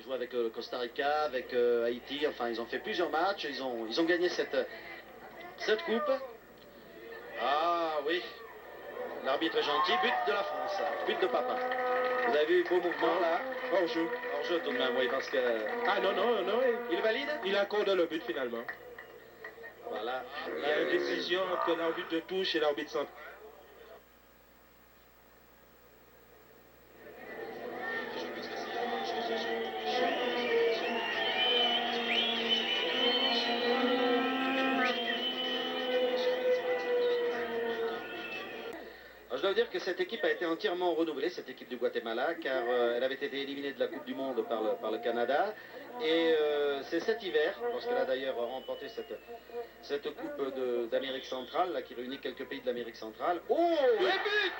joué avec le Costa Rica, avec Haïti, enfin ils ont fait plusieurs matchs, ils ont gagné cette coupe. Ah oui, l'arbitre est gentil, but de la France, but de Papin. Vous avez vu, beau mouvement là. Hors-jeu. Hors-jeu tout de même, oui, parce que... Ah non, il valide. Il accorde le but finalement. Voilà. Il y a une décision entre l'arbitre de touche et l'arbitre central. Je dois vous dire que cette équipe a été entièrement renouvelée, cette équipe du Guatemala, car elle avait été éliminée de la Coupe du Monde par le Canada. Et c'est cet hiver, lorsqu'elle a d'ailleurs remporté cette Coupe d'Amérique centrale, là, qui réunit quelques pays de l'Amérique centrale. Oh, et but!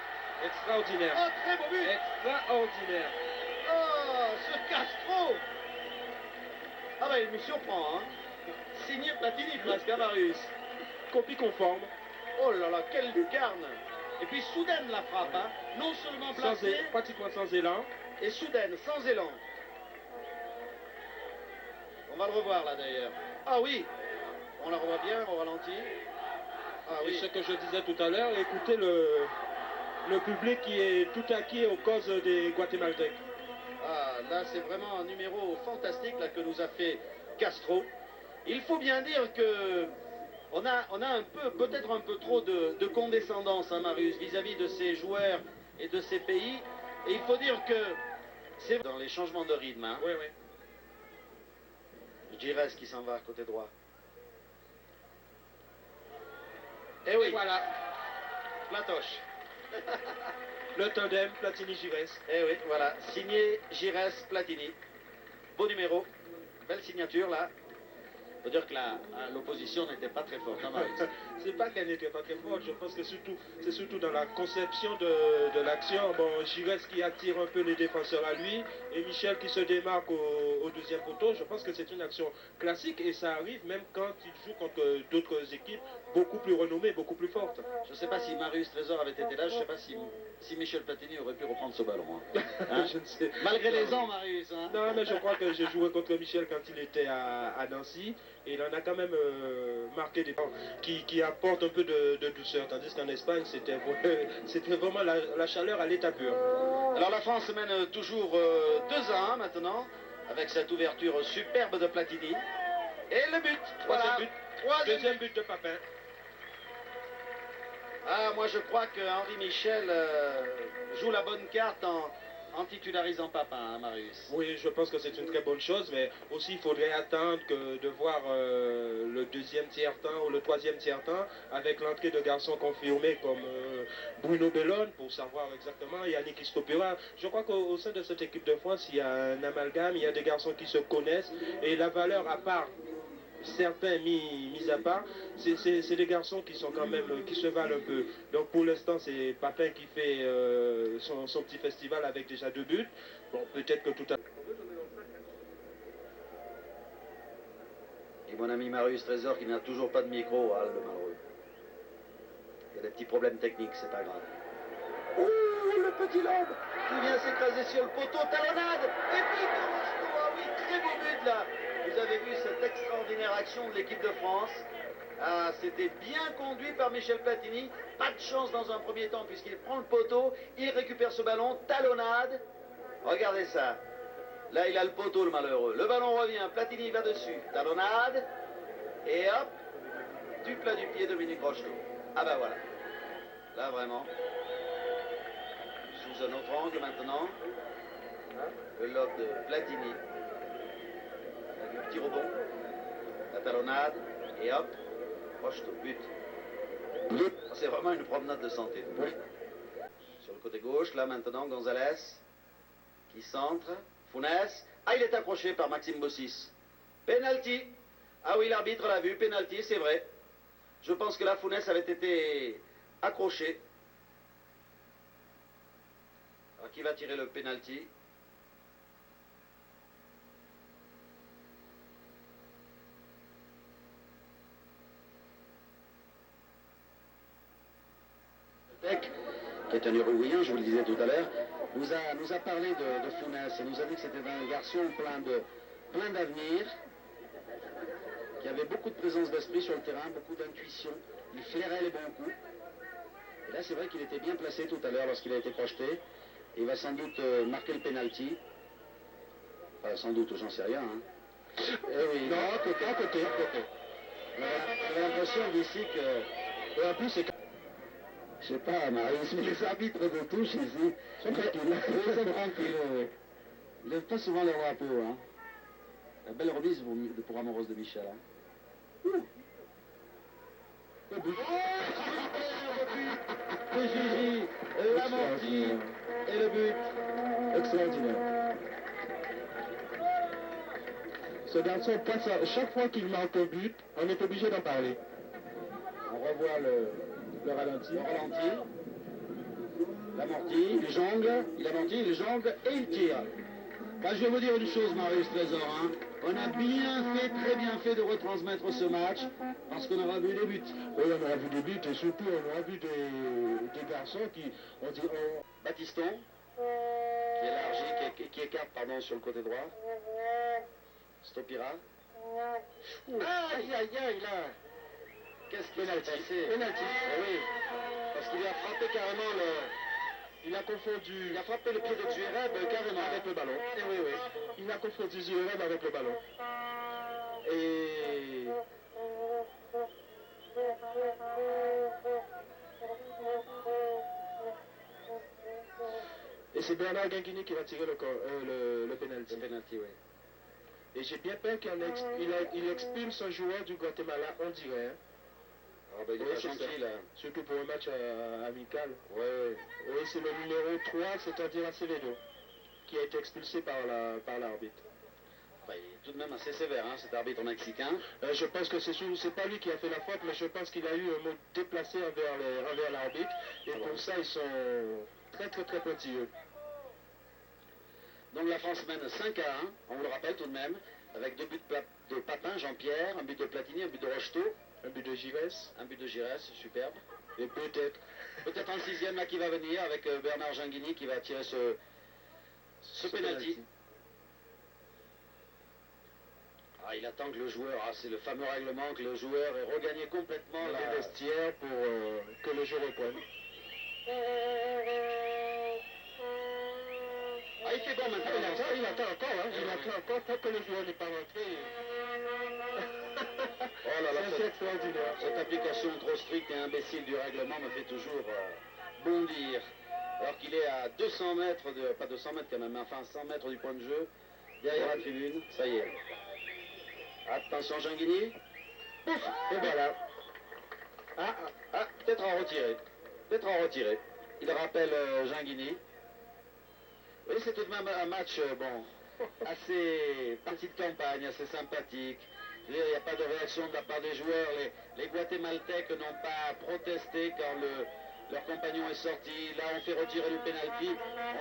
Extraordinaire. Oh, très beau but! Extraordinaire. Oh, sur Castro! Ah bah il me surprend, hein. Signé Platini presque, Marius. Copie conforme. Oh là là, quelle lucarne! Et puis soudaine la frappe, hein. Non seulement placée, pratiquement sans élan. Et soudaine, sans élan. On va le revoir là d'ailleurs. Ah oui, on la revoit bien au ralenti. Ah Et oui. ce que je disais tout à l'heure, écoutez le public qui est tout acquis aux causes des Guatémaltèques. Ah, là c'est vraiment un numéro fantastique là, que nous a fait Castro. Il faut bien dire que on a peut-être un peu trop de condescendance, hein, Marius, vis-à-vis de ces joueurs et de ces pays. Et il faut dire que c'est dans les changements de rythme. Hein. Oui, oui. Gires qui s'en va à côté droit. Et oui. Et voilà. Platoche. Le tandem Platini-Gires. Eh oui, voilà. Signé Gires Platini. Beau numéro. Belle signature là. Faut dire que l'opposition n'était pas très forte, hein, Marius. C'est pas qu'elle n'était pas très forte, je pense que c'est surtout dans la conception de l'action. Bon, Gires qui attire un peu les défenseurs à lui et Michel qui se démarque au deuxième poteau. Je pense que c'est une action classique et ça arrive même quand il joue contre d'autres équipes beaucoup plus renommées, beaucoup plus fortes. Je ne sais pas si Marius Trésor avait été là, je ne sais pas si Michel Platini aurait pu reprendre ce ballon. Hein. Hein? Je ne sais. Malgré les ans, Marius. Hein. Non, mais je crois que j'ai joué contre Michel quand il était à Nancy. Et il en a quand même marqué des points qui apportent un peu de douceur. Tandis qu'en Espagne, c'était vraiment la chaleur à l'état pur. Alors la France mène toujours 2-1 maintenant, avec cette ouverture superbe de Platini. Et le but. Troisième Voilà. but. Deuxième but de Papin. Ah, moi je crois que Henri Michel joue la bonne carte en titularisant Papin, hein, Marius. Oui, je pense que c'est une très bonne chose, mais aussi il faudrait attendre de voir le deuxième tiers-temps ou le troisième tiers-temps avec l'entrée de garçons confirmés comme Bruno Bellone pour savoir exactement, Yannick Istopera. Je crois qu'au sein de cette équipe de France, il y a un amalgame, il y a des garçons qui se connaissent et la valeur à part, certains mis à part, c'est des garçons qui sont quand même, qui se valent un peu. Donc pour l'instant, c'est Papin qui fait son petit festival avec déjà 2 buts. Bon, peut-être que tout à l'heure. Et mon ami Marius Trésor qui n'a toujours pas de micro, ah, le malheureux. Il y a des petits problèmes techniques, c'est pas grave. Ouh, le petit lobe qui vient s'écraser sur le poteau, talonnade. Et puis ah oui, très beau but là. Vous avez vu cette extraordinaire action de l'équipe de France. Ah, c'était bien conduit par Michel Platini. Pas de chance dans un premier temps puisqu'il prend le poteau, il récupère ce ballon, talonnade. Regardez ça. Là, il a le poteau, le malheureux. Le ballon revient, Platini va dessus. Talonnade. Et hop, du plat du pied, Dominique Rocheteau. Ah ben voilà. Là, vraiment. Sous un autre angle maintenant. Le lob de Platini. Le petit rebond. La talonnade. Et hop, Rocheteau, but. C'est vraiment une promenade de santé. Sur le côté gauche, là maintenant, Gonzalez qui centre. Funes. Ah, il est accroché par Maxime Bossis. Penalty. Ah oui, l'arbitre l'a vu. Penalty, c'est vrai. Je pense que là, Funes avait été accroché. Alors, qui va tirer le penalty? qui est un Uruguayen, je vous le disais tout à l'heure, nous a parlé de Founès et nous a dit que c'était un garçon plein d'avenir, qui avait beaucoup de présence d'esprit sur le terrain, beaucoup d'intuition, il flairait les bons coups. Et là, c'est vrai qu'il était bien placé tout à l'heure lorsqu'il a été projeté. Il va sans doute marquer le penalty. Enfin, sans doute, j'en sais rien. Hein. Eh oui, non, à côté. J'ai l'impression d'ici que... Et en plus, c'est... Je sais pas, Marius, mais les arbitres de touche ici, sont tranquilles. Ils sont tranquilles, oui. Ils lèvent pas souvent les drapeaux, hein. La belle remise pour Amoureuse de Michel, hein. Le but. De Gigi, l'amorti et le but. Extraordinaire. Ce garçon, chaque fois qu'il marque un but, on est obligé d'en parler. On revoit le ralenti. L'amorti, il jongle, et il tire. Bah, je vais vous dire une chose, Marius Trésor, hein. On a très bien fait de retransmettre ce match, parce qu'on aura vu des buts. Oui, on aura vu des buts, et surtout on aura vu des garçons qui... Baptiston, qui élargit, qui écarte, pardon, sur le côté droit. Stopira. Aïe, là. Qu'est-ce qu'il a passé? Penalty. Oui, parce qu'il a frappé carrément Il a confondu... Il a frappé le pied de Zureb carrément avec le ballon. Et oui. Il a confondu Zureb avec le ballon. Et c'est Bernard Guinguini qui va tirer le penalty. Le penalty, oui. Et j'ai bien peur qu'il expulse un joueur du Guatemala, on dirait. Hein. Ah ben, il est pas gentil, là. Surtout pour un match amical. Oui. Oui, c'est le numéro 3, c'est-à-dire Acevedo, qui a été expulsé par l'arbitre. Enfin, il est tout de même assez sévère, hein, cet arbitre mexicain. Je pense que c'est pas lui qui a fait la faute, mais je pense qu'il a eu un mot déplacé envers l'arbitre. Et pour ça, ils sont très pointilleux. Donc la France mène 5-1, on vous le rappelle tout de même, avec 2 buts de Papin, Jean-Pierre, un but de Platini, un but de Rocheteau. Un but de Giresse. Un but de Giresse, superbe. Et peut-être un 6e là qui va venir avec Bernard Guinguini qui va tirer ce penalty. Ah, il attend que le joueur, c'est le fameux règlement, que le joueur ait regagné complètement la vestiaire pour que le jeu reprenne. Ah, il fait bon maintenant. Il attend encore, hein. Il attend encore tant que le joueur n'est pas rentré. Oh là là, c'est extraordinaire. Cette application trop stricte et imbécile du règlement me fait toujours bondir. Alors qu'il est à 200 mètres, pas 200 mètres quand même, mais enfin 100 mètres du point de jeu, derrière la tribune, ça y est. Attention Guinguini. Pouf, et voilà. Peut-être en retirer. Il rappelle Guinguini. Oui, c'est tout de même un match, assez partie de campagne, assez sympathique. Il n'y a pas de réaction de la part des joueurs. Les Guatémaltèques n'ont pas protesté quand leur compagnon est sorti. Là, on fait retirer le penalty.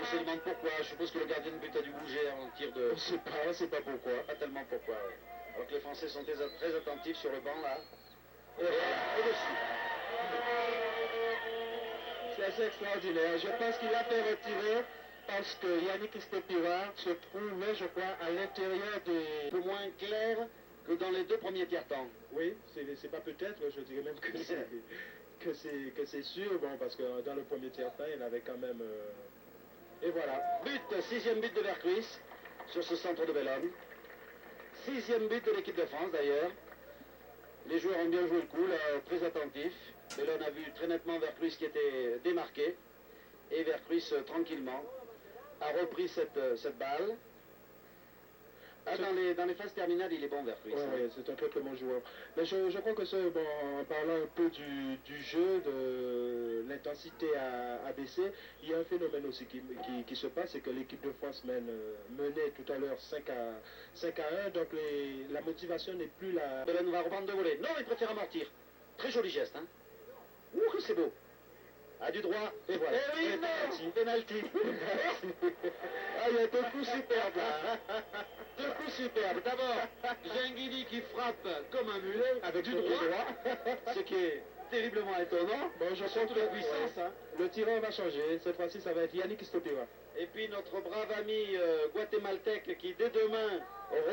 On se demande pourquoi. Je suppose que le gardien de but a dû bouger en tir de... On ne sait pas pourquoi. Pas tellement pourquoi, oui. Alors que les Français sont très attentifs sur le banc, là. Et voilà, au-dessus. C'est assez extraordinaire. Je pense qu'il a fait retirer parce que Yannick Stopira se trouvait, je crois, à l'intérieur des... Un peu moins clair que dans les 2 premiers tiers-temps. Oui, c'est pas peut-être, je dirais même que c'est sûr, bon, parce que dans le premier tiers-temps, il avait quand même... Et voilà, 6e but de Vercruis sur ce centre de Bellone. 6e but de l'équipe de France d'ailleurs. Les joueurs ont bien joué le coup, là, très attentifs. Bellone a vu très nettement Vercruis qui était démarqué. Et Vercruis, tranquillement, a repris cette balle. Dans les phases terminales, il est bon, Vercruis. Oui, c'est un très bon joueur. Mais je crois que ça, en parlant un peu du jeu, de l'intensité à baisser, il y a un phénomène aussi qui se passe, c'est que l'équipe de France menait tout à l'heure 5-1, donc la motivation n'est plus là. Bellone va reprendre de voler. Non, il préfère amortir. Très joli geste, hein. Ouh, c'est beau. Du droit, et voilà. Eh oui, non, penalty. Il y a 2 coups superbes là. 2 coups superbes. D'abord, Guinguini qui frappe comme un mulet avec du droit, ce qui est terriblement étonnant. Bon, je sens sens toute la puissance. Hein. Le tireur va changer. Cette fois-ci, ça va être Yannick Stopira. Et puis notre brave ami guatémaltèque qui dès demain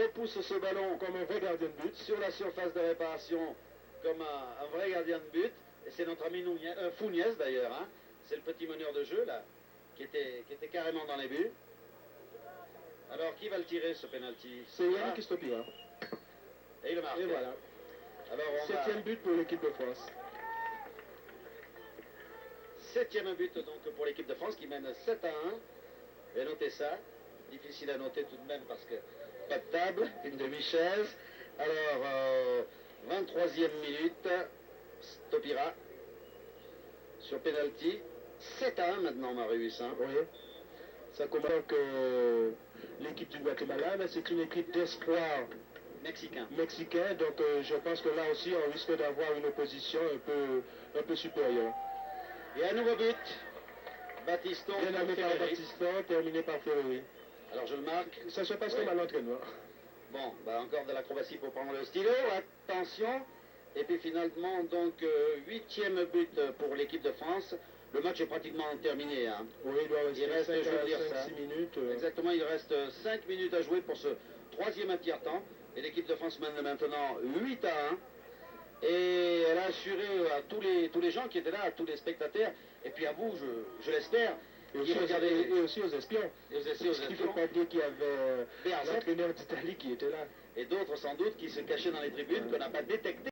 repousse ce ballon Comme un vrai gardien de but. sur la surface de réparation comme un vrai gardien de but. Et c'est notre ami Founiès d'ailleurs. Hein. C'est le petit meneur de jeu là, qui était carrément dans les buts. Alors qui va le tirer ce penalty? C'est Yannick Stopira. Et il le marque. Et voilà. Alors on 7e but pour l'équipe de France. 7e but donc pour l'équipe de France qui mène 7-1. Et notez ça. Difficile à noter tout de même parce que pas de table, une demi-chaise. Alors 23e minute. Stopira sur penalty. 7-1 maintenant Marius. Hein. Oui. Ça commence que l'équipe du Guatemala, mais c'est une équipe d'espoir mexicain. Donc je pense que là aussi on risque d'avoir une opposition un peu supérieure. Et un nouveau but. Batiston. Bien amené par Batiston, terminé par Ferreri. Alors je le marque. Ça se passe comme à l'entraînement. Bon, bah encore de l'acrobatie pour prendre le stylo. Attention. Et puis finalement, donc 8e but pour l'équipe de France. Le match est pratiquement terminé. Hein. Oui, il reste 5-6 minutes. Exactement, il reste 5 minutes à jouer pour ce 3e tiers-temps. Et l'équipe de France mène maintenant 8-1. Et elle a assuré à tous les gens qui étaient là, à tous les spectateurs, et puis à vous, je l'espère. Et aussi aux espions. Il ne faut pas dire qu'il y avait l'entraîneur d'Italie qui était là. Et d'autres sans doute qui se cachaient dans les tribunes qu'on n'a pas détecté.